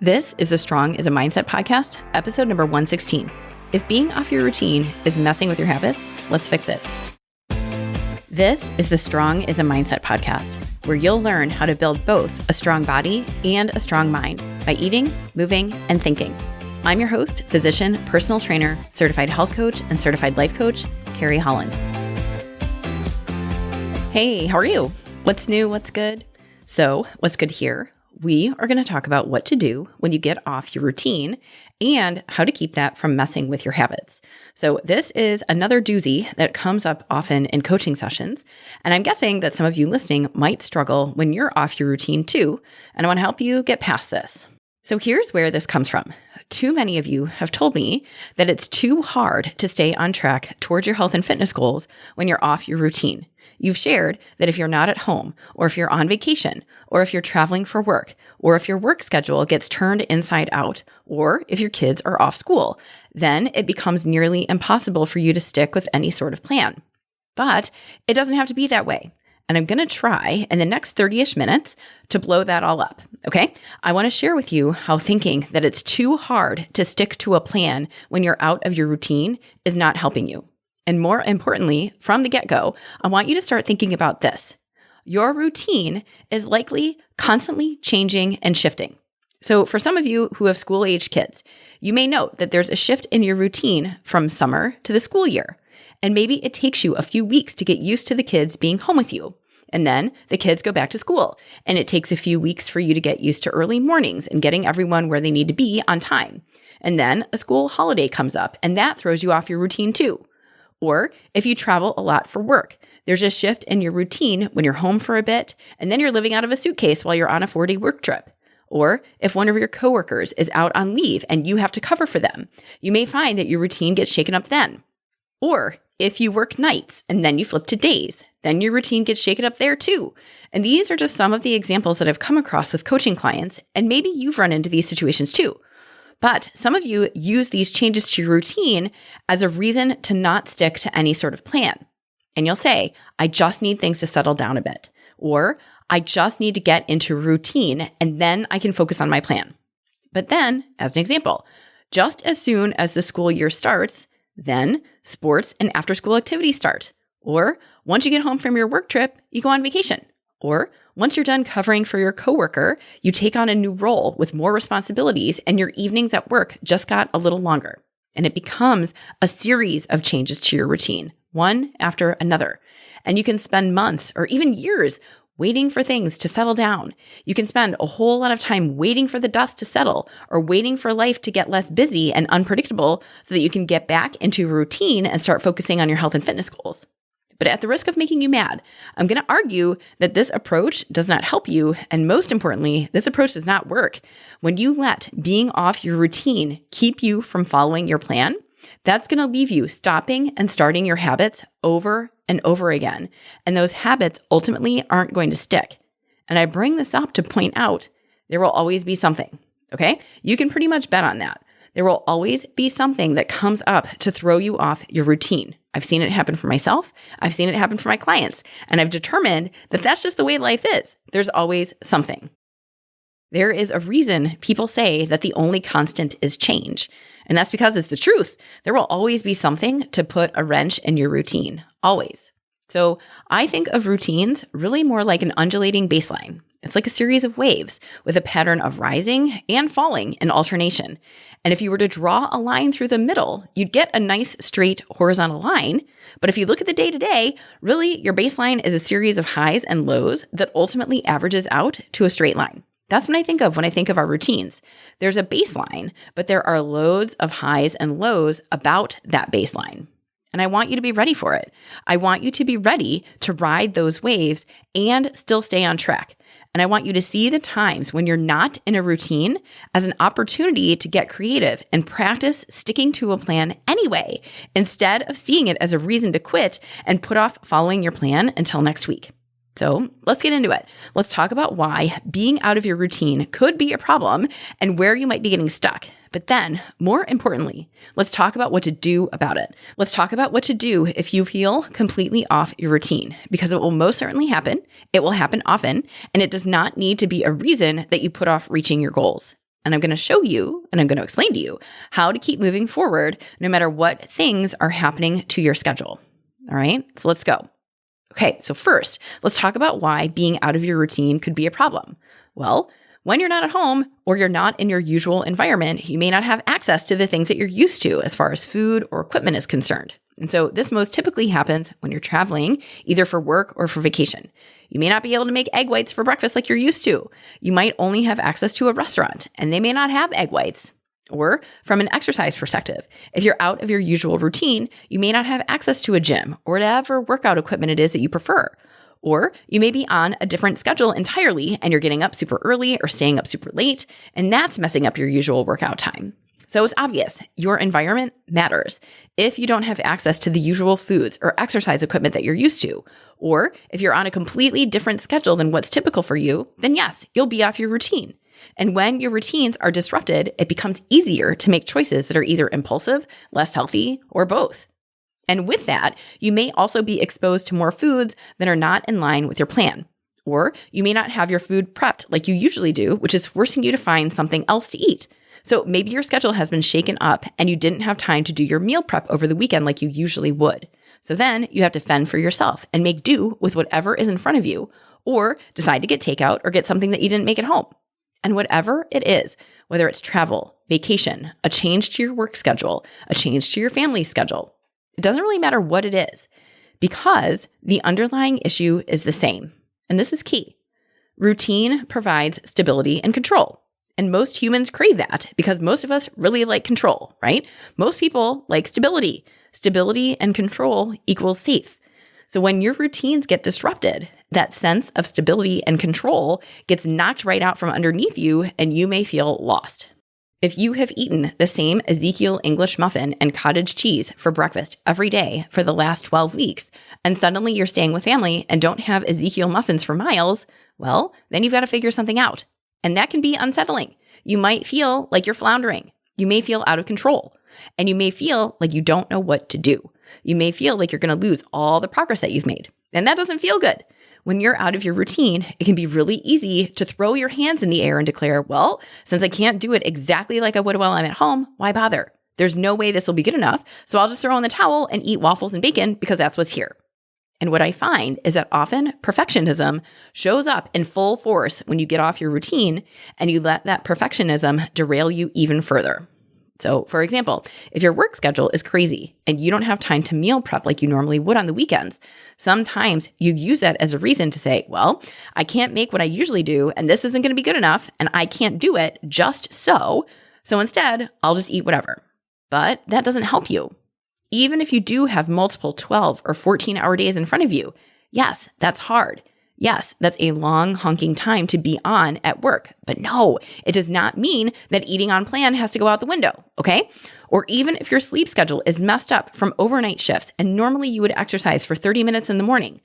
This is the Strong is a Mindset podcast, episode number 116. If being off your routine is messing with your habits, let's fix it. This is the Strong is a Mindset podcast, where you'll learn how to build both a strong body and a strong mind by eating, moving, and thinking. I'm your host, physician, personal trainer, certified health coach, and certified life coach, Carrie Holland. Hey, how are you? What's new? What's good? So, what's good here? We are going to talk about what to do when you get off your routine and how to keep that from messing with your habits. So this is another doozy that comes up often in coaching sessions. And I'm guessing that some of you listening might struggle when you're off your routine too. And I want to help you get past this. So here's where this comes from. Too many of you have told me that it's too hard to stay on track towards your health and fitness goals when you're off your routine. You've shared that if you're not at home, or if you're on vacation, or if you're traveling for work, or if your work schedule gets turned inside out, or if your kids are off school, then it becomes nearly impossible for you to stick with any sort of plan. But it doesn't have to be that way. And I'm going to try in the next 30-ish minutes to blow that all up, okay? I want to share with you how thinking that it's too hard to stick to a plan when you're out of your routine is not helping you. And more importantly, from the get-go, I want you to start thinking about this. Your routine is likely constantly changing and shifting. So for some of you who have school-aged kids, you may note that there's a shift in your routine from summer to the school year. And maybe it takes you a few weeks to get used to the kids being home with you. And then the kids go back to school. And it takes a few weeks for you to get used to early mornings and getting everyone where they need to be on time. And then a school holiday comes up, and that throws you off your routine too. Or if you travel a lot for work, there's a shift in your routine when you're home for a bit, and then you're living out of a suitcase while you're on a 4-day work trip. Or if one of your coworkers is out on leave and you have to cover for them, you may find that your routine gets shaken up then. Or if you work nights and then you flip to days, then your routine gets shaken up there too. And these are just some of the examples that I've come across with coaching clients, and maybe you've run into these situations too. But some of you use these changes to your routine as a reason to not stick to any sort of plan. And you'll say, I just need things to settle down a bit. Or I just need to get into routine and then I can focus on my plan. But then, as an example, just as soon as the school year starts, then sports and after-school activities start. Or once you get home from your work trip, you go on vacation. Or once you're done covering for your coworker, you take on a new role with more responsibilities and your evenings at work just got a little longer. And it becomes a series of changes to your routine, one after another. And you can spend months or even years waiting for things to settle down. You can spend a whole lot of time waiting for the dust to settle or waiting for life to get less busy and unpredictable so that you can get back into routine and start focusing on your health and fitness goals. But at the risk of making you mad, I'm going to argue that this approach does not help you. And most importantly, this approach does not work. When you let being off your routine keep you from following your plan, that's going to leave you stopping and starting your habits over and over again. And those habits ultimately aren't going to stick. And I bring this up to point out there will always be something, okay? You can pretty much bet on that. There will always be something that comes up to throw you off your routine. I've seen it happen for myself. I've seen it happen for my clients. And I've determined that that's just the way life is. There's always something. There is a reason people say that the only constant is change. And that's because it's the truth. There will always be something to put a wrench in your routine. Always. So I think of routines really more like an undulating baseline. It's like a series of waves with a pattern of rising and falling in alternation. And if you were to draw a line through the middle, you'd get a nice straight horizontal line. But if you look at the day-to-day, really your baseline is a series of highs and lows that ultimately averages out to a straight line. That's what I think of when I think of our routines. There's a baseline, but there are loads of highs and lows about that baseline. And I want you to be ready for it. I want you to be ready to ride those waves and still stay on track. And I want you to see the times when you're not in a routine as an opportunity to get creative and practice sticking to a plan anyway, instead of seeing it as a reason to quit and put off following your plan until next week. So let's get into it. Let's talk about why being out of your routine could be a problem and where you might be getting stuck. But then, more importantly, let's talk about what to do about it. Let's talk about what to do if you feel completely off your routine, because it will most certainly happen. It will happen often, and it does not need to be a reason that you put off reaching your goals. And I'm going to show you and I'm going to explain to you how to keep moving forward no matter what things are happening to your schedule. All right, so let's go. Okay, so first, let's talk about why being out of your routine could be a problem. Well, when you're not at home or you're not in your usual environment, you may not have access to the things that you're used to as far as food or equipment is concerned. And so this most typically happens when you're traveling, either for work or for vacation. You may not be able to make egg whites for breakfast like you're used to. You might only have access to a restaurant and they may not have egg whites. Or from an exercise perspective, if you're out of your usual routine, you may not have access to a gym or whatever workout equipment it is that you prefer. Or you may be on a different schedule entirely and you're getting up super early or staying up super late, and that's messing up your usual workout time. So it's obvious, your environment matters. If you don't have access to the usual foods or exercise equipment that you're used to, or if you're on a completely different schedule than what's typical for you, then yes, you'll be off your routine. And when your routines are disrupted, it becomes easier to make choices that are either impulsive, less healthy, or both. And with that, you may also be exposed to more foods that are not in line with your plan. Or you may not have your food prepped like you usually do, which is forcing you to find something else to eat. So maybe your schedule has been shaken up and you didn't have time to do your meal prep over the weekend like you usually would. So then you have to fend for yourself and make do with whatever is in front of you, or decide to get takeout or get something that you didn't make at home. And whatever it is, whether it's travel, vacation, a change to your work schedule, a change to your family schedule, it doesn't really matter what it is, because the underlying issue is the same. And this is key. Routine provides stability and control. And most humans crave that because most of us really like control, right? Most people like stability. Stability and control equals safe. So when your routines get disrupted, that sense of stability and control gets knocked right out from underneath you and you may feel lost. If you have eaten the same Ezekiel English muffin and cottage cheese for breakfast every day for the last 12 weeks, and suddenly you're staying with family and don't have Ezekiel muffins for miles, well, then you've got to figure something out. And that can be unsettling. You might feel like you're floundering. You may feel out of control. And you may feel like you don't know what to do. You may feel like you're going to lose all the progress that you've made. And that doesn't feel good. When you're out of your routine, it can be really easy to throw your hands in the air and declare, well, since I can't do it exactly like I would while I'm at home, why bother? There's no way this will be good enough, so I'll just throw in the towel and eat waffles and bacon because that's what's here. And what I find is that often perfectionism shows up in full force when you get off your routine and you let that perfectionism derail you even further. So, for example, if your work schedule is crazy and you don't have time to meal prep like you normally would on the weekends, sometimes you use that as a reason to say, well, I can't make what I usually do, and this isn't going to be good enough, and I can't do it just so. So instead, I'll just eat whatever. But that doesn't help you. Even if you do have multiple 12 or 14-hour days in front of you, yes, that's hard. Yes, that's a long honking time to be on at work, but no, it does not mean that eating on plan has to go out the window, okay? Or even if your sleep schedule is messed up from overnight shifts and normally you would exercise for 30 minutes in the morning,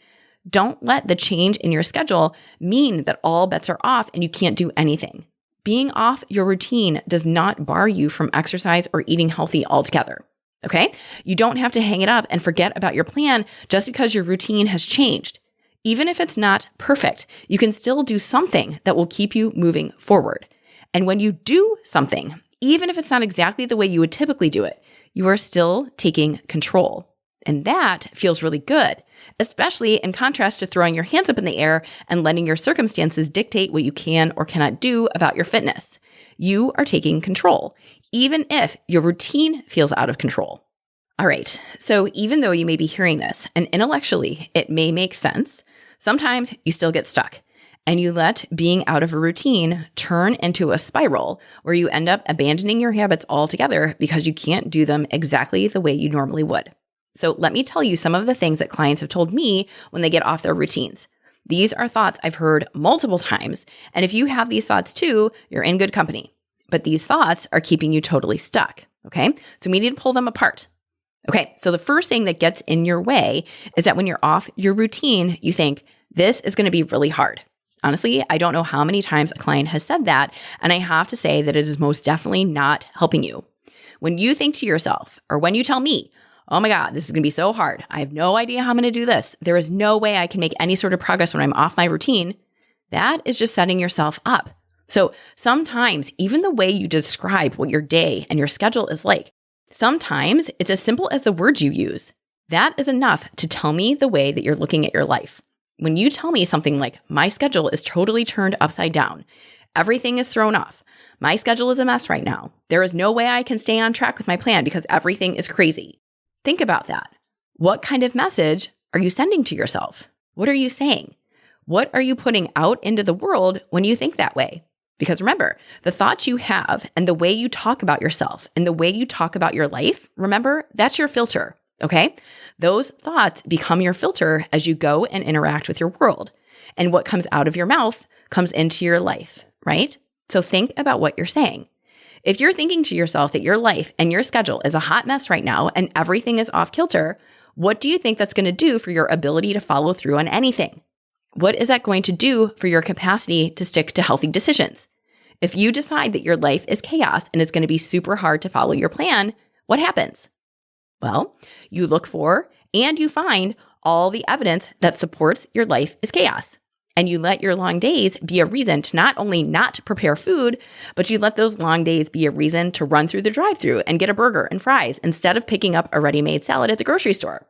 don't let the change in your schedule mean that all bets are off and you can't do anything. Being off your routine does not bar you from exercise or eating healthy altogether, okay? You don't have to hang it up and forget about your plan just because your routine has changed. Even if it's not perfect, you can still do something that will keep you moving forward. And when you do something, even if it's not exactly the way you would typically do it, you are still taking control. And that feels really good, especially in contrast to throwing your hands up in the air and letting your circumstances dictate what you can or cannot do about your fitness. You are taking control, even if your routine feels out of control. All right, so even though you may be hearing this and intellectually it may make sense, sometimes you still get stuck and you let being out of a routine turn into a spiral where you end up abandoning your habits altogether because you can't do them exactly the way you normally would. So let me tell you some of the things that clients have told me when they get off their routines. These are thoughts I've heard multiple times, and if you have these thoughts too, you're in good company. But these thoughts are keeping you totally stuck, okay? So we need to pull them apart. Okay, so the first thing that gets in your way is that when you're off your routine, you think, this is going to be really hard. Honestly, I don't know how many times a client has said that, and I have to say that it is most definitely not helping you. When you think to yourself, or when you tell me, oh my God, this is going to be so hard. I have no idea how I'm going to do this. There is no way I can make any sort of progress when I'm off my routine. That is just setting yourself up So sometimes even the way you describe what your day and your schedule is like, sometimes it's as simple as the words you use. That is enough to tell me the way that you're looking at your life. When you tell me something like, my schedule is totally turned upside down, everything is thrown off, my schedule is a mess right now, there is no way I can stay on track with my plan because everything is crazy. Think about that. What kind of message are you sending to yourself? What are you saying? What are you putting out into the world when you think that way? Because remember, the thoughts you have and the way you talk about yourself and the way you talk about your life, remember, that's your filter, okay? Those thoughts become your filter as you go and interact with your world. And what comes out of your mouth comes into your life, right? So think about what you're saying. If you're thinking to yourself that your life and your schedule is a hot mess right now and everything is off kilter, what do you think that's going to do for your ability to follow through on anything? What is that going to do for your capacity to stick to healthy decisions? If you decide that your life is chaos and it's going to be super hard to follow your plan, what happens? Well, you look for and you find all the evidence that supports your life is chaos. And you let your long days be a reason to not only not prepare food, but you let those long days be a reason to run through the drive-thru and get a burger and fries instead of picking up a ready-made salad at the grocery store.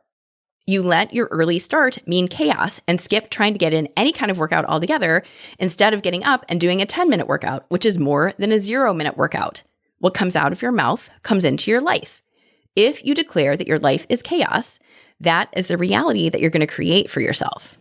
You let your early start mean chaos and skip trying to get in any kind of workout altogether instead of getting up and doing a 10-minute workout, which is more than a 0-minute workout. What comes out of your mouth comes into your life. If you declare that your life is chaos, that is the reality that you're going to create for yourself.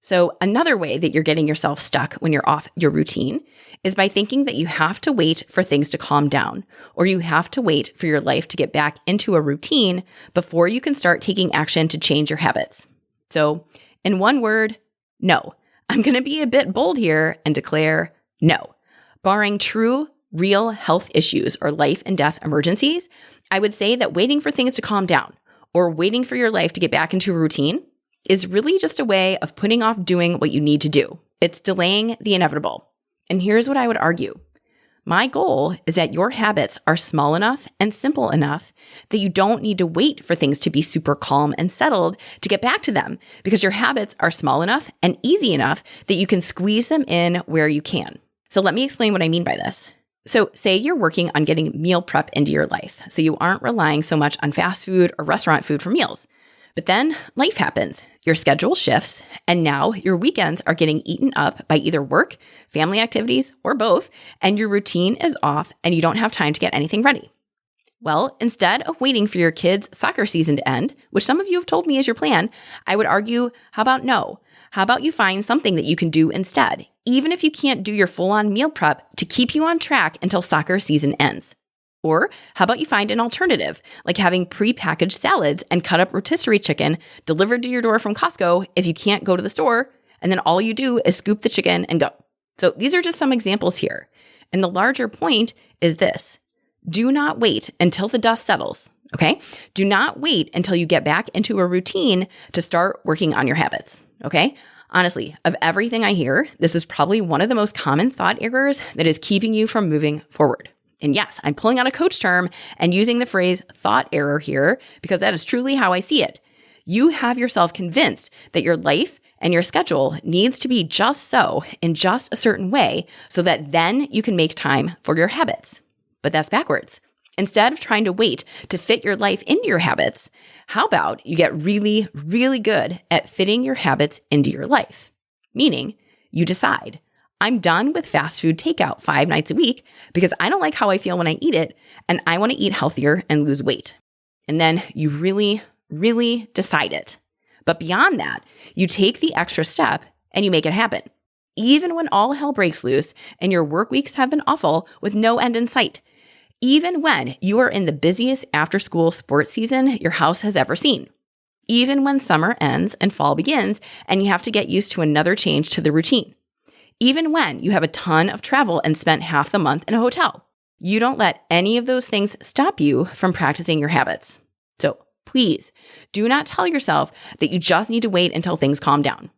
So another way that you're getting yourself stuck when you're off your routine is by thinking that you have to wait for things to calm down, or you have to wait for your life to get back into a routine before you can start taking action to change your habits. So in one word, no. I'm going to be a bit bold here and declare no. Barring true, real health issues or life and death emergencies, I would say that waiting for things to calm down or waiting for your life to get back into a routine is really just a way of putting off doing what you need to do. It's delaying the inevitable. And here's what I would argue. My goal is that your habits are small enough and simple enough that you don't need to wait for things to be super calm and settled to get back to them, because your habits are small enough and easy enough that you can squeeze them in where you can. So let me explain what I mean by this. So say you're working on getting meal prep into your life, so you aren't relying so much on fast food or restaurant food for meals. But then life happens, your schedule shifts, and now your weekends are getting eaten up by either work, family activities, or both, and your routine is off and you don't have time to get anything ready. Well, instead of waiting for your kids' soccer season to end, which some of you have told me is your plan, I would argue, how about no? How about you find something that you can do instead, even if you can't do your full-on meal prep to keep you on track until soccer season ends? Or how about you find an alternative, like having pre-packaged salads and cut up rotisserie chicken delivered to your door from Costco if you can't go to the store, and then all you do is scoop the chicken and go. So these are just some examples here. And the larger point is this: do not wait until the dust settles, okay? Do not wait until you get back into a routine to start working on your habits, okay? Honestly, of everything I hear, this is probably one of the most common thought errors that is keeping you from moving forward. And yes, I'm pulling out a coach term and using the phrase thought error here because that is truly how I see it. You have yourself convinced that your life and your schedule needs to be just so in just a certain way so that then you can make time for your habits. But that's backwards. Instead of trying to wait to fit your life into your habits, how about you get really, really good at fitting your habits into your life? Meaning, you decide, I'm done with fast food takeout 5 nights a week because I don't like how I feel when I eat it, and I want to eat healthier and lose weight. And then you really, really decide it. But beyond that, you take the extra step and you make it happen. Even when all hell breaks loose and your work weeks have been awful with no end in sight. Even when you are in the busiest after-school sports season your house has ever seen. Even when summer ends and fall begins and you have to get used to another change to the routine. Even when you have a ton of travel and spent half the month in a hotel. You don't let any of those things stop you from practicing your habits. So please do not tell yourself that you just need to wait until things calm down.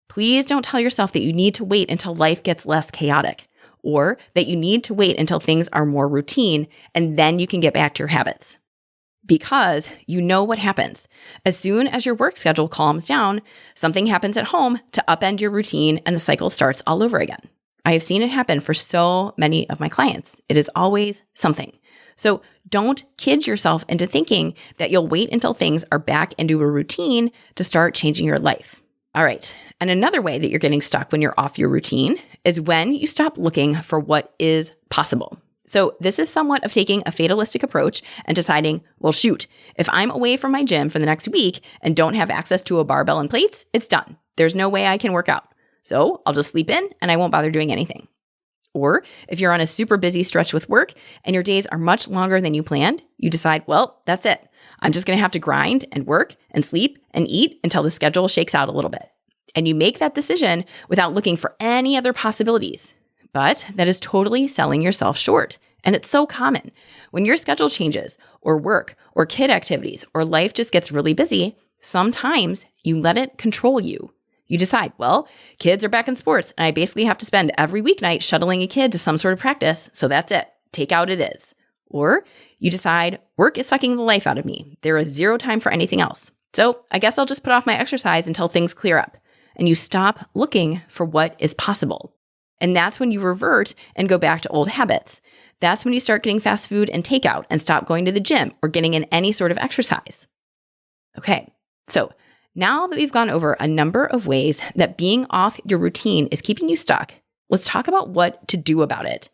Please don't tell yourself that you need to wait until life gets less chaotic, or that you need to wait until things are more routine and then you can get back to your habits. Because you know what happens. As soon as your work schedule calms down, something happens at home to upend your routine and the cycle starts all over again. I have seen it happen for so many of my clients. It is always something. So don't kid yourself into thinking that you'll wait until things are back into a routine to start changing your life. All right. And another way that you're getting stuck when you're off your routine is when you stop looking for what is possible. So this is somewhat of taking a fatalistic approach and deciding, well, shoot, if I'm away from my gym for the next week and don't have access to a barbell and plates, it's done. There's no way I can work out. So I'll just sleep in and I won't bother doing anything. Or if you're on a super busy stretch with work and your days are much longer than you planned, you decide, well, that's it. I'm just going to have to grind and work and sleep and eat until the schedule shakes out a little bit. And you make that decision without looking for any other possibilities. But that is totally selling yourself short. And it's so common. When your schedule changes, or work, or kid activities, or life just gets really busy, sometimes you let it control you. You decide, well, kids are back in sports, and I basically have to spend every weeknight shuttling a kid to some sort of practice, so that's it. Take out it is. Or you decide, work is sucking the life out of me. There is zero time for anything else. So I guess I'll just put off my exercise until things clear up. And you stop looking for what is possible. And that's when you revert and go back to old habits. That's when you start getting fast food and takeout and stop going to the gym or getting in any sort of exercise. Okay, so now that we've gone over a number of ways that being off your routine is keeping you stuck, let's talk about what to do about it.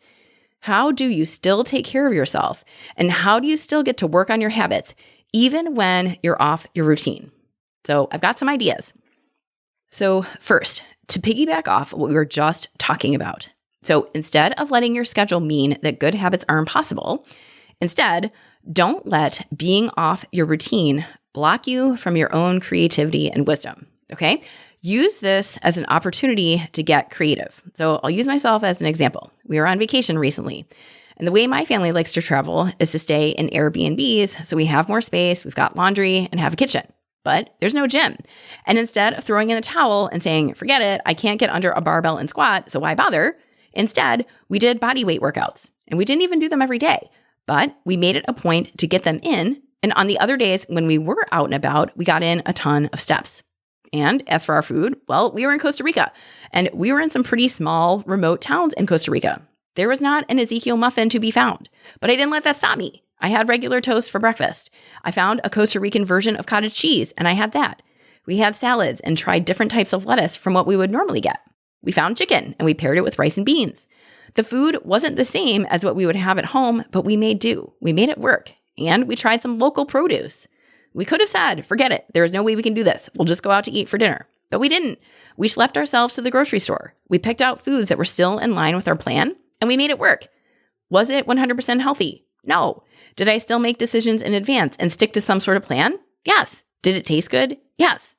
How do you still take care of yourself? And how do you still get to work on your habits even when you're off your routine? So I've got some ideas. So first, to piggyback off what we were just talking about. So instead of letting your schedule mean that good habits are impossible, instead, don't let being off your routine block you from your own creativity and wisdom, okay? Use this as an opportunity to get creative. So I'll use myself as an example. We were on vacation recently, and the way my family likes to travel is to stay in Airbnbs, so we have more space, we've got laundry, and have a kitchen. But there's no gym. And instead of throwing in the towel and saying, forget it, I can't get under a barbell and squat, so why bother? Instead, we did body weight workouts. And we didn't even do them every day. But we made it a point to get them in. And on the other days when we were out and about, we got in a ton of steps. And as for our food, well, we were in Costa Rica. And we were in some pretty small, remote towns in Costa Rica. There was not an Ezekiel muffin to be found. But I didn't let that stop me. I had regular toast for breakfast. I found a Costa Rican version of cottage cheese, and I had that. We had salads and tried different types of lettuce from what we would normally get. We found chicken, and we paired it with rice and beans. The food wasn't the same as what we would have at home, but we made do. We made it work, and we tried some local produce. We could have said, forget it, there is no way we can do this. We'll just go out to eat for dinner. But we didn't. We schlepped ourselves to the grocery store. We picked out foods that were still in line with our plan, and we made it work. Was it 100% healthy? No. Did I still make decisions in advance and stick to some sort of plan? Yes. Did it taste good? Yes.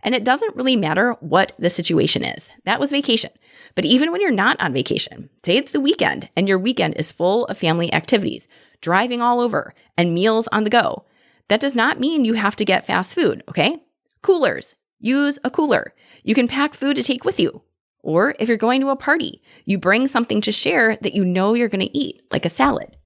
And it doesn't really matter what the situation is. That was vacation. But even when you're not on vacation, say it's the weekend and your weekend is full of family activities, driving all over, and meals on the go, that does not mean you have to get fast food, okay? Coolers. Use a cooler. You can pack food to take with you. Or if you're going to a party, you bring something to share that you know you're going to eat, like a salad.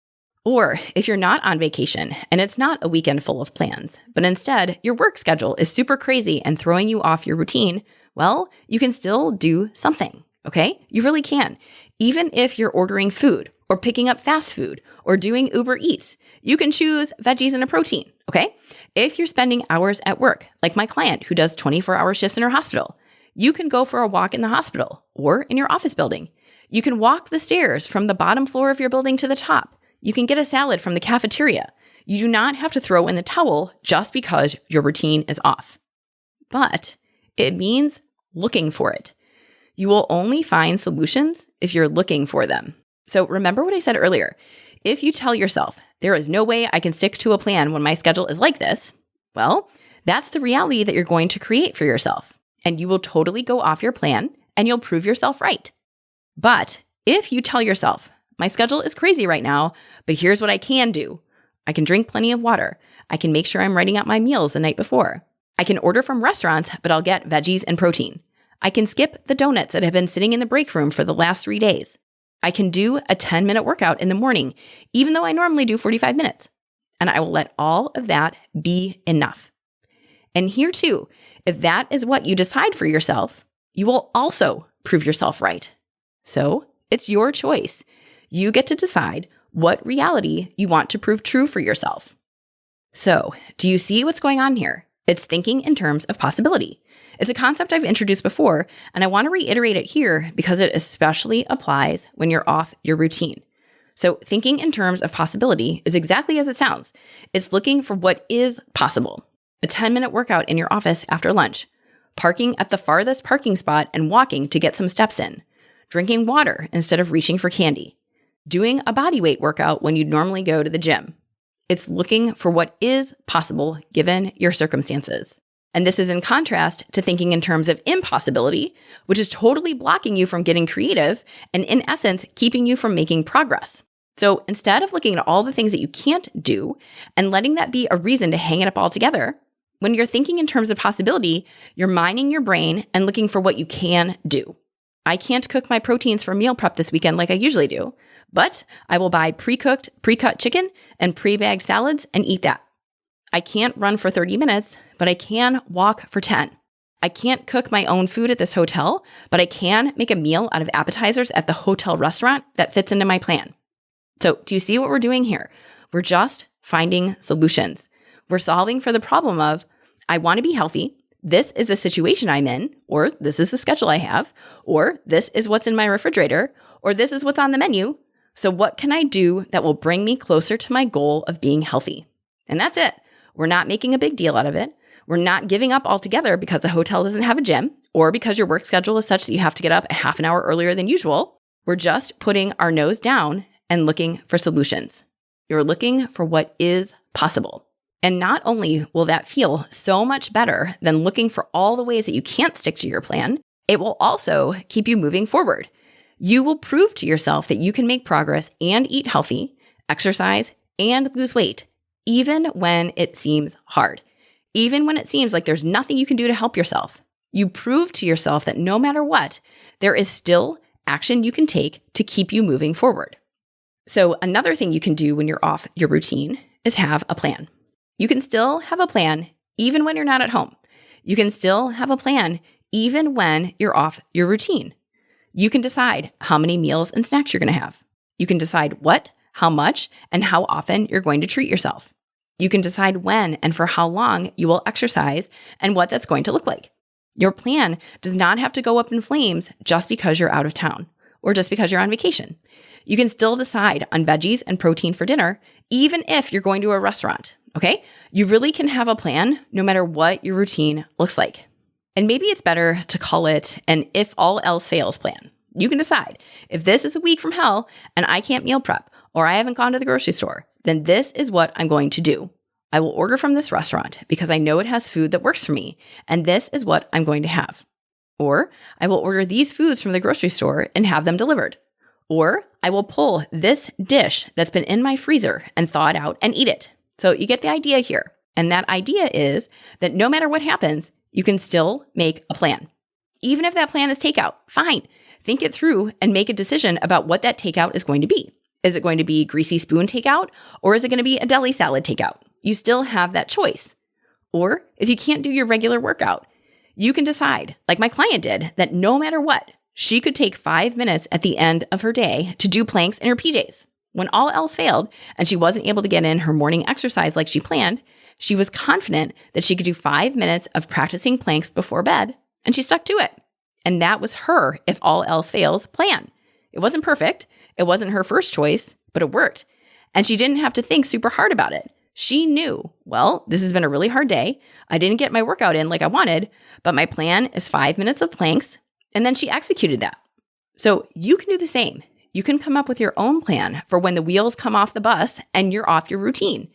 Or if you're not on vacation and it's not a weekend full of plans, but instead your work schedule is super crazy and throwing you off your routine, well, you can still do something, okay? You really can. Even if you're ordering food or picking up fast food or doing Uber Eats, you can choose veggies and a protein, okay? If you're spending hours at work, like my client who does 24-hour shifts in her hospital, you can go for a walk in the hospital or in your office building. You can walk the stairs from the bottom floor of your building to the top. You can get a salad from the cafeteria. You do not have to throw in the towel just because your routine is off. But it means looking for it. You will only find solutions if you're looking for them. So remember what I said earlier. If you tell yourself, there is no way I can stick to a plan when my schedule is like this, well, that's the reality that you're going to create for yourself. And you will totally go off your plan and you'll prove yourself right. But if you tell yourself, my schedule is crazy right now, but here's what I can do. I can drink plenty of water. I can make sure I'm writing out my meals the night before. I can order from restaurants, but I'll get veggies and protein. I can skip the donuts that have been sitting in the break room for the last 3 days. I can do a 10-minute workout in the morning, even though I normally do 45 minutes. And I will let all of that be enough. And here too, if that is what you decide for yourself, you will also prove yourself right. So It's your choice. You get to decide what reality you want to prove true for yourself. So, do you see what's going on here? It's thinking in terms of possibility. It's a concept I've introduced before, and I want to reiterate it here because it especially applies when you're off your routine. So, thinking in terms of possibility is exactly as it sounds. It's looking for what is possible. A 10-minute workout in your office after lunch, parking at the farthest parking spot and walking to get some steps in, drinking water instead of reaching for candy, doing a body weight workout when you'd normally go to the gym. It's looking for what is possible given your circumstances. And this is in contrast to thinking in terms of impossibility, which is totally blocking you from getting creative and in essence, keeping you from making progress. So instead of looking at all the things that you can't do and letting that be a reason to hang it up altogether, when you're thinking in terms of possibility, you're mining your brain and looking for what you can do. I can't cook my proteins for meal prep this weekend like I usually do, but I will buy pre-cooked, pre-cut chicken and pre-bagged salads and eat that. I can't run for 30 minutes, but I can walk for 10. I can't cook my own food at this hotel, but I can make a meal out of appetizers at the hotel restaurant that fits into my plan. So do you see what we're doing here? We're just finding solutions. We're solving for the problem of, I want to be healthy. This is the situation I'm in, or this is the schedule I have, or this is what's in my refrigerator, or this is what's on the menu. So what can I do that will bring me closer to my goal of being healthy? And that's it. We're not making a big deal out of it. We're not giving up altogether because the hotel doesn't have a gym or because your work schedule is such that you have to get up a half an hour earlier than usual. We're just putting our nose down and looking for solutions. You're looking for what is possible. And not only will that feel so much better than looking for all the ways that you can't stick to your plan, it will also keep you moving forward. You will prove to yourself that you can make progress and eat healthy, exercise, and lose weight, even when it seems hard, even when it seems like there's nothing you can do to help yourself. You prove to yourself that no matter what, there is still action you can take to keep you moving forward. So another thing you can do when you're off your routine is have a plan. You can still have a plan even when you're not at home. You can still have a plan even when you're off your routine. You can decide how many meals and snacks you're going to have. You can decide what, how much, and how often you're going to treat yourself. You can decide when and for how long you will exercise and what that's going to look like. Your plan does not have to go up in flames just because you're out of town or just because you're on vacation. You can still decide on veggies and protein for dinner, even if you're going to a restaurant, okay? You really can have a plan no matter what your routine looks like. And maybe it's better to call it an if all else fails plan. You can decide if this is a week from hell and I can't meal prep or I haven't gone to the grocery store, then this is what I'm going to do. I will order from this restaurant because I know it has food that works for me, and this is what I'm going to have. Or I will order these foods from the grocery store and have them delivered. Or I will pull this dish that's been in my freezer and thaw it out and eat it. So you get the idea here. And that idea is that no matter what happens, you can still make a plan. Even if that plan is takeout, fine. Think it through and make a decision about what that takeout is going to be. Is it going to be greasy spoon takeout, or is it going to be a deli salad takeout? You still have that choice. Or if you can't do your regular workout, you can decide, like my client did, that no matter what, she could take 5 minutes at the end of her day to do planks in her PJs. When all else failed and she wasn't able to get in her morning exercise like she planned, she was confident that she could do 5 minutes of practicing planks before bed, and she stuck to it. And that was her if all else fails plan. It wasn't perfect. It wasn't her first choice, but it worked. And she didn't have to think super hard about it. She knew, well, this has been a really hard day. I didn't get my workout in like I wanted, but my plan is 5 minutes of planks. And then she executed that. So you can do the same. You can come up with your own plan for when the wheels come off the bus and you're off your routine.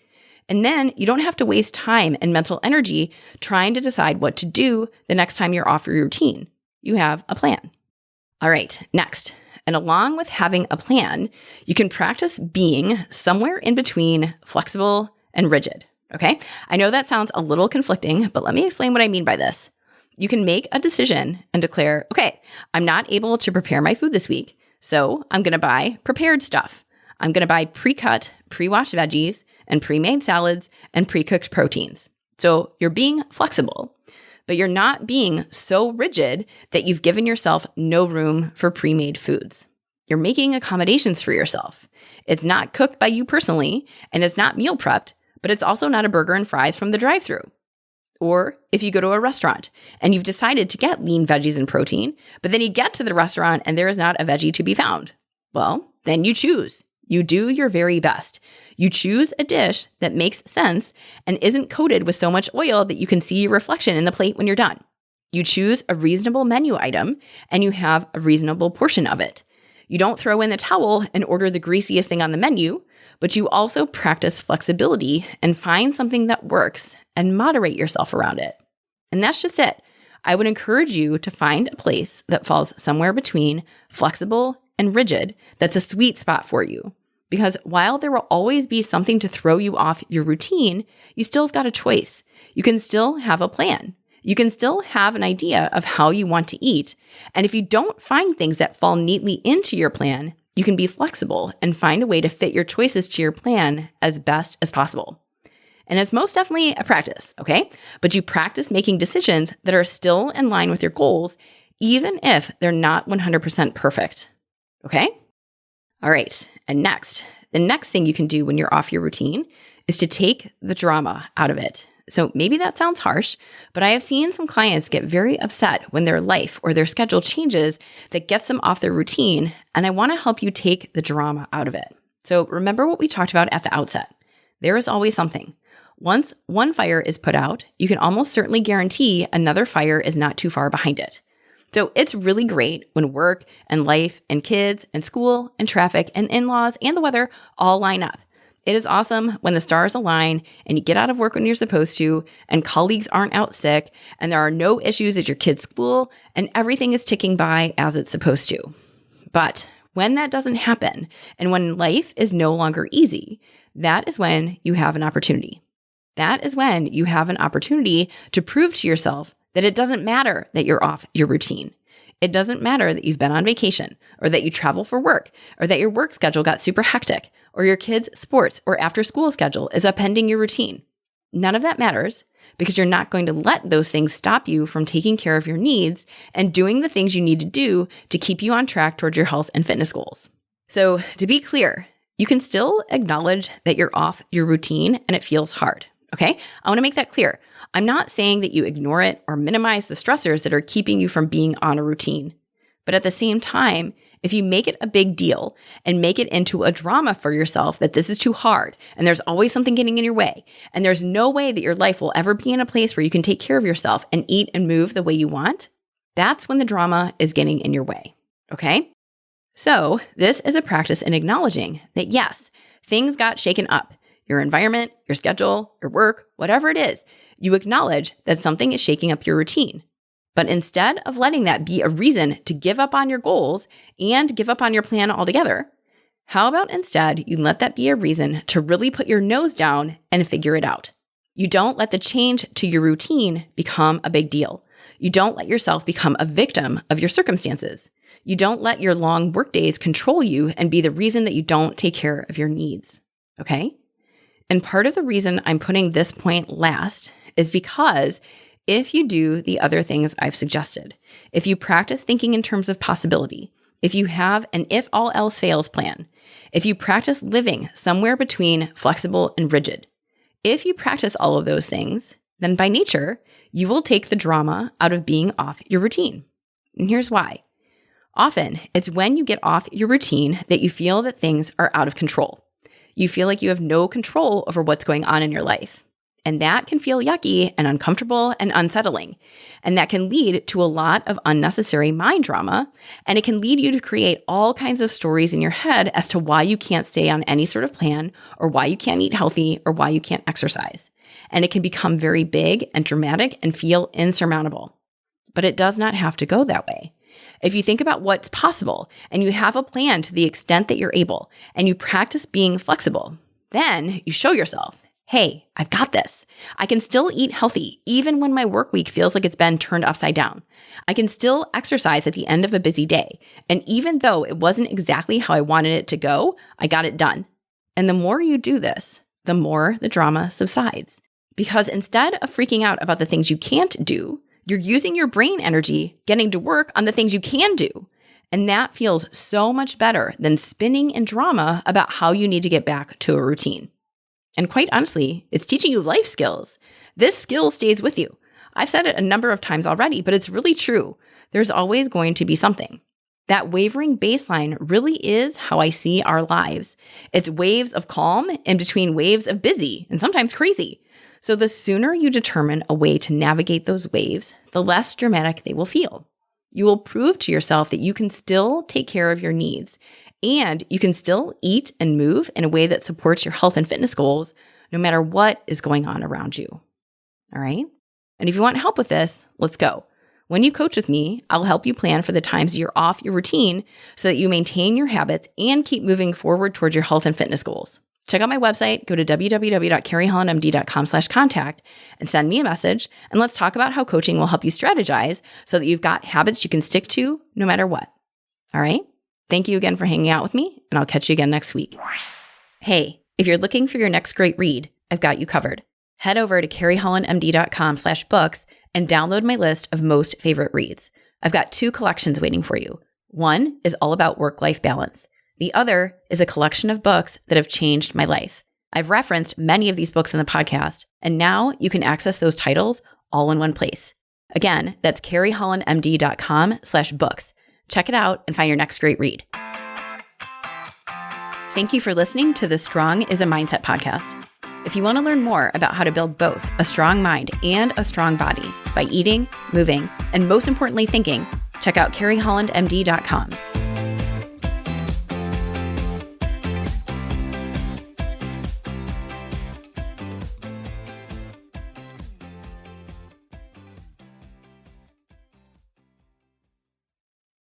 And then you don't have to waste time and mental energy trying to decide what to do the next time you're off your routine. You have a plan. All right, next. And along with having a plan, you can practice being somewhere in between flexible and rigid, okay? I know that sounds a little conflicting, but let me explain what I mean by this. You can make a decision and declare, okay, I'm not able to prepare my food this week, so I'm going to buy prepared stuff. I'm going to buy pre-cut, pre-washed veggies and pre-made salads and pre-cooked proteins. So you're being flexible, but you're not being so rigid that you've given yourself no room for pre-made foods. You're making accommodations for yourself. It's not cooked by you personally, and it's not meal prepped, but it's also not a burger and fries from the drive-thru. Or if you go to a restaurant and you've decided to get lean veggies and protein, but then you get to the restaurant and there is not a veggie to be found. Well, then you choose. You do your very best. You choose a dish that makes sense and isn't coated with so much oil that you can see your reflection in the plate when you're done. You choose a reasonable menu item and you have a reasonable portion of it. You don't throw in the towel and order the greasiest thing on the menu, but you also practice flexibility and find something that works and moderate yourself around it. And that's just it. I would encourage you to find a place that falls somewhere between flexible and rigid that's a sweet spot for you. Because while there will always be something to throw you off your routine, you still have got a choice. You can still have a plan. You can still have an idea of how you want to eat. And if you don't find things that fall neatly into your plan, you can be flexible and find a way to fit your choices to your plan as best as possible. And it's most definitely a practice, okay? But you practice making decisions that are still in line with your goals, even if they're not 100% perfect, okay? All right, and the next thing you can do when you're off your routine is to take the drama out of it. So maybe that sounds harsh, but I have seen some clients get very upset when their life or their schedule changes that gets them off their routine, and I want to help you take the drama out of it. So remember what we talked about at the outset. There is always something. Once one fire is put out, you can almost certainly guarantee another fire is not too far behind it. So it's really great when work and life and kids and school and traffic and in-laws and the weather all line up. It is awesome when the stars align and you get out of work when you're supposed to and colleagues aren't out sick and there are no issues at your kid's school and everything is ticking by as it's supposed to. But when that doesn't happen and when life is no longer easy, that is when you have an opportunity. That is when you have an opportunity to prove to yourself that it doesn't matter that you're off your routine. It doesn't matter that you've been on vacation or that you travel for work or that your work schedule got super hectic or your kids' sports or after school schedule is upending your routine. None of that matters because you're not going to let those things stop you from taking care of your needs and doing the things you need to do to keep you on track towards your health and fitness goals. So to be clear, you can still acknowledge that you're off your routine and it feels hard. Okay? I want to make that clear. I'm not saying that you ignore it or minimize the stressors that are keeping you from being on a routine. But at the same time, if you make it a big deal and make it into a drama for yourself that this is too hard and there's always something getting in your way and there's no way that your life will ever be in a place where you can take care of yourself and eat and move the way you want, that's when the drama is getting in your way. Okay? So this is a practice in acknowledging that yes, things got shaken up. Your environment, your schedule, your work, whatever it is, you acknowledge that something is shaking up your routine. But instead of letting that be a reason to give up on your goals and give up on your plan altogether, how about instead you let that be a reason to really put your nose down and figure it out? You don't let the change to your routine become a big deal. You don't let yourself become a victim of your circumstances. You don't let your long workdays control you and be the reason that you don't take care of your needs. Okay? And part of the reason I'm putting this point last is because if you do the other things I've suggested, if you practice thinking in terms of possibility, if you have an if all else fails plan, if you practice living somewhere between flexible and rigid, if you practice all of those things, then by nature, you will take the drama out of being off your routine. And here's why. Often, it's when you get off your routine that you feel that things are out of control. You feel like you have no control over what's going on in your life. And that can feel yucky and uncomfortable and unsettling. And that can lead to a lot of unnecessary mind drama. And it can lead you to create all kinds of stories in your head as to why you can't stay on any sort of plan or why you can't eat healthy or why you can't exercise. And it can become very big and dramatic and feel insurmountable. But it does not have to go that way. If you think about what's possible and you have a plan to the extent that you're able and you practice being flexible, then you show yourself, hey, I've got this. I can still eat healthy even when my work week feels like it's been turned upside down. I can still exercise at the end of a busy day. And even though it wasn't exactly how I wanted it to go, I got it done. And the more you do this, the more the drama subsides. Because instead of freaking out about the things you can't do, you're using your brain energy getting to work on the things you can do. And that feels so much better than spinning in drama about how you need to get back to a routine. And quite honestly, it's teaching you life skills. This skill stays with you. I've said it a number of times already, but it's really true. There's always going to be something. That wavering baseline really is how I see our lives. It's waves of calm in between waves of busy and sometimes crazy. So the sooner you determine a way to navigate those waves, the less dramatic they will feel. You will prove to yourself that you can still take care of your needs and you can still eat and move in a way that supports your health and fitness goals, no matter what is going on around you. All right? And if you want help with this, let's go. When you coach with me, I'll help you plan for the times you're off your routine so that you maintain your habits and keep moving forward towards your health and fitness goals. Check out my website, go to www.carriehollandmd.com/contact and send me a message. And let's talk about how coaching will help you strategize so that you've got habits you can stick to no matter what. All right? Thank you again for hanging out with me, and I'll catch you again next week. Hey, if you're looking for your next great read, I've got you covered. Head over to carriehollandmd.com/books and download my list of most favorite reads. I've got 2 collections waiting for you. One is all about work-life balance. The other is a collection of books that have changed my life. I've referenced many of these books in the podcast, and now you can access those titles all in one place. Again, that's carriehollandmd.com/books. Check it out and find your next great read. Thank you for listening to the Strong is a Mindset podcast. If you want to learn more about how to build both a strong mind and a strong body by eating, moving, and most importantly, thinking, check out carriehollandmd.com.